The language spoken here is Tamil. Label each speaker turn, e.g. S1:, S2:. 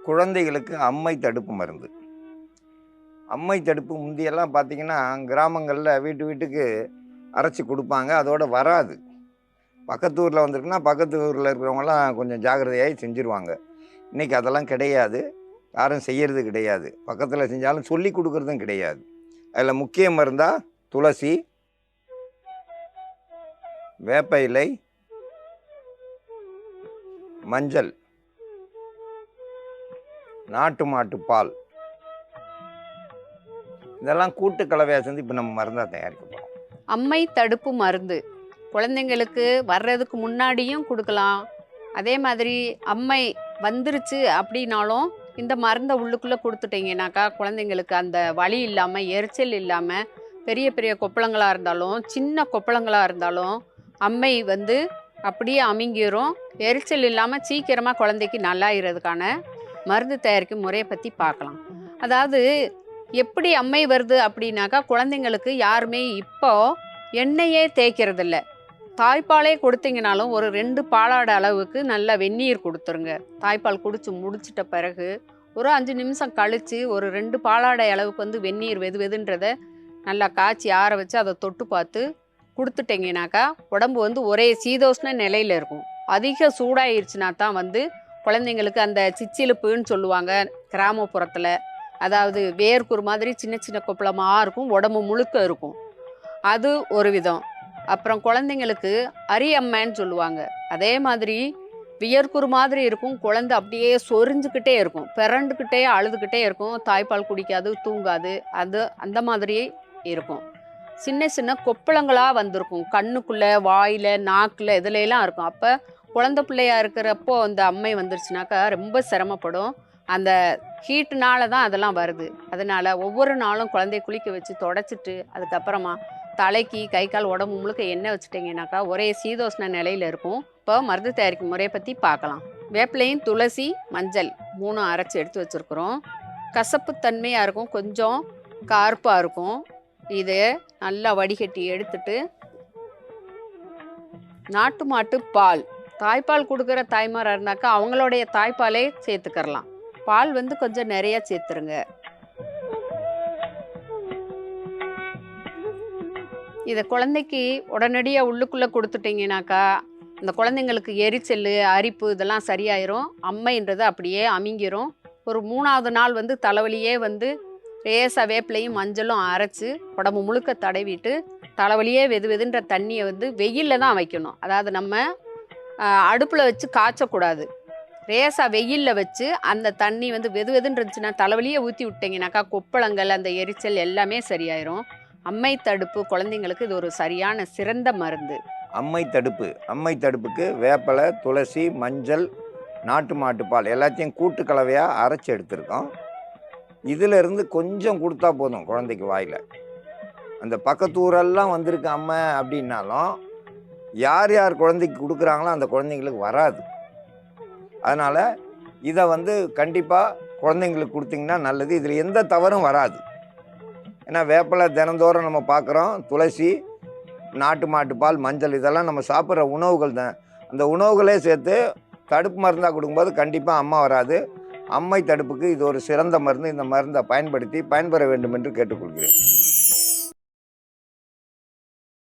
S1: குழந்தைகளுக்கு அம்மை தடுப்பு மருந்து. அம்மை தடுப்பு முந்தியெல்லாம் பார்த்திங்கன்னா கிராமங்களில் வீட்டு வீட்டுக்கு அரைச்சி கொடுப்பாங்க. அதோடு வராது. பக்கத்து ஊரில் வந்திருக்குன்னா பக்கத்து ஊரில் இருக்கிறவங்களாம் கொஞ்சம் ஜாக்கிரதையாகி செஞ்சுருவாங்க. இன்றைக்கி அதெல்லாம் கிடையாது. யாரும் செய்கிறது கிடையாது. பக்கத்தில் செஞ்சாலும் சொல்லி கொடுக்குறதும் கிடையாது. அதில் முக்கிய மருந்தாக துளசி, வேப்ப இலை, மஞ்சள், நாட்டு மாட்டு பால், இதெல்லாம் கூட்டு கலவையாக செஞ்சு இப்போ நம்ம மருந்தாக தயாரிக்க போகிறோம்.
S2: அம்மை தடுப்பு மருந்து குழந்தைங்களுக்கு வர்றதுக்கு முன்னாடியும் கொடுக்கலாம். அதே மாதிரி அம்மை வந்துருச்சு அப்படின்னாலும் இந்த மருந்தை உள்ளுக்குள்ளே கொடுத்துட்டீங்கன்னாக்கா குழந்தைங்களுக்கு அந்த வலி இல்லாமல், எரிச்சல் இல்லாமல், பெரிய பெரிய கொப்பளங்களாக இருந்தாலும் சின்ன கொப்பளங்களாக இருந்தாலும் அம்மை அப்படியே அமுங்கிரும். எரிச்சல் இல்லாமல் சீக்கிரமாக குழந்தைக்கு நல்லாகிறதுக்கான மருந்து தயாரிக்கும் முறையை பற்றி பார்க்கலாம். அதாவது எப்படி அம்மை வருது அப்படின்னாக்கா குழந்தைங்களுக்கு யாருமே இப்போ எண்ணெயே தேய்க்கிறதில்ல. தாய்ப்பாலே கொடுத்தீங்கனாலும் ஒரு 2 பாலாடை அளவுக்கு நல்லா வெந்நீர் கொடுத்துருங்க. தாய்ப்பால் குடிச்சு முடிச்சிட்ட பிறகு ஒரு 5 நிமிஷம் கழித்து ஒரு 2 பாலாடை அளவுக்கு வெந்நீர் வெதுன்றதை நல்லா காய்ச்சி ஆற வச்சு அதை தொட்டு பார்த்து கொடுத்துட்டிங்கனாக்கா உடம்பு ஒரே சீதோஷ்ண நிலையில் இருக்கும். அதிக சூடாயிருச்சுனா தான் குழந்தைங்களுக்கு அந்த சிச்சிலுப்புன்னு சொல்லுவாங்க கிராமப்புறத்தில். அதாவது வேர்க்குரு மாதிரி சின்ன சின்ன கொப்பளமாக இருக்கும், உடம்பு முழுக்க இருக்கும். அது ஒரு விதம். அப்புறம் குழந்தைங்களுக்கு அரியம்மன்னு சொல்லுவாங்க. அதே மாதிரி வியர்க்குரு மாதிரி இருக்கும். குழந்தை அப்படியே சொரிஞ்சுக்கிட்டே இருக்கும், பிறண்டுக்கிட்டே அழுதுகிட்டே இருக்கும். தாய்ப்பால் குடிக்காது, தூங்காது. அந்த மாதிரியே இருக்கும். சின்ன சின்ன கொப்பளங்களாக வந்திருக்கும். கண்ணுக்குள்ளே, வாயில், நாக்கில், இதுலலாம் இருக்கும். அப்போ குழந்தை பிள்ளையா இருக்கிறப்போ அந்த அம்மை வந்துருச்சுனாக்கா ரொம்ப சிரமப்படும். அந்த ஹீட்டுனால தான் அதெல்லாம் வருது. அதனால் ஒவ்வொரு நாளும் குழந்தைய குளிக்க வச்சு தொடச்சிட்டு அதுக்கப்புறமா தலைக்கு, கை, கால், உடம்பு முழுக்க எண்ணெய் வச்சுட்டிங்கனாக்கா ஒரே சீதோஷ்ண நிலையில் இருக்கும். இப்போ மருந்து தயாரிக்கும் முறையை பற்றி பார்க்கலாம். வேப்பிலையும், துளசி, மஞ்சள் 3 அரைச்சி எடுத்து வச்சுருக்குறோம். கசப்பு தன்மையாக இருக்கும், கொஞ்சம் கார்ப்பாக இருக்கும். இது நல்லா வடிகட்டி எடுத்துட்டு நாட்டு மாட்டு பால், தாய்ப்பால் கொடுக்குற தாய்மாராக இருந்தாக்கா அவங்களுடைய தாய்ப்பாலே சேர்த்துக்கரலாம். பால் கொஞ்சம் நிறைய சேர்த்துருங்க. இதை குழந்தைக்கு உடனடியாக உள்ளுக்குள்ளே கொடுத்துட்டிங்கனாக்கா இந்த குழந்தைங்களுக்கு எரிச்சல், அரிப்பு இதெல்லாம் சரியாயிரும். அம்மைன்றது அப்படியே அமுங்கிரும். ஒரு 3ஆவது நாள் தலைவலியே லேசாக வேப்பிலையும் மஞ்சளும் அரைச்சி உடம்பு முழுக்க தடவிட்டு தலைவலியே வெதுன்ற தண்ணியை வெயிலில் தான் வைக்கணும். அதாவது நம்ம அடுப்பில் வச்சு காய்ச்சக்கூடாது. லேசாக வெயிலில் வச்சு அந்த தண்ணி வெதுன்னு இருந்துச்சுன்னா தலைவலியை ஊற்றி விட்டிங்கனாக்கா கொப்பளங்கள், அந்த எரிச்சல் எல்லாமே சரியாயிரும். அம்மை தடுப்பு குழந்தைங்களுக்கு இது ஒரு சரியான சிறந்த மருந்து.
S1: அம்மை தடுப்புக்கு வேப்பலை, துளசி, மஞ்சள், நாட்டு மாட்டுப்பால் எல்லாத்தையும் கூட்டு கலவையாக அரைச்சி எடுத்துருக்கோம். இதிலிருந்து கொஞ்சம் கொடுத்தா போதும் குழந்தைக்கு வாயில். அந்த பக்கத்தூரெல்லாம் வந்திருக்கு அம்மை அப்படின்னாலும் யார் யார் குழந்தைக்கு கொடுக்குறாங்களோ அந்த குழந்தைங்களுக்கு வராது. அதனால் இதை கண்டிப்பாக குழந்தைங்களுக்கு கொடுத்திங்கன்னா நல்லது. இதில் எந்த தவறும் வராது. ஏன்னா வேப்பலை தினந்தோறும் நம்ம பார்க்குறோம். துளசி, நாட்டு மாட்டுப்பால், மஞ்சள் இதெல்லாம் நம்ம சாப்பிட்ற உணவுகள் தான். அந்த உணவுகளே சேர்த்து தடுப்பு மருந்தாக கொடுக்கும்போது கண்டிப்பாக அம்மா வராது. அம்மை தடுப்புக்கு இது ஒரு சிறந்த மருந்து. இந்த மருந்தை பயன்படுத்தி பயன்பெற வேண்டும் என்று கேட்டுக்கொள்கிறேன்.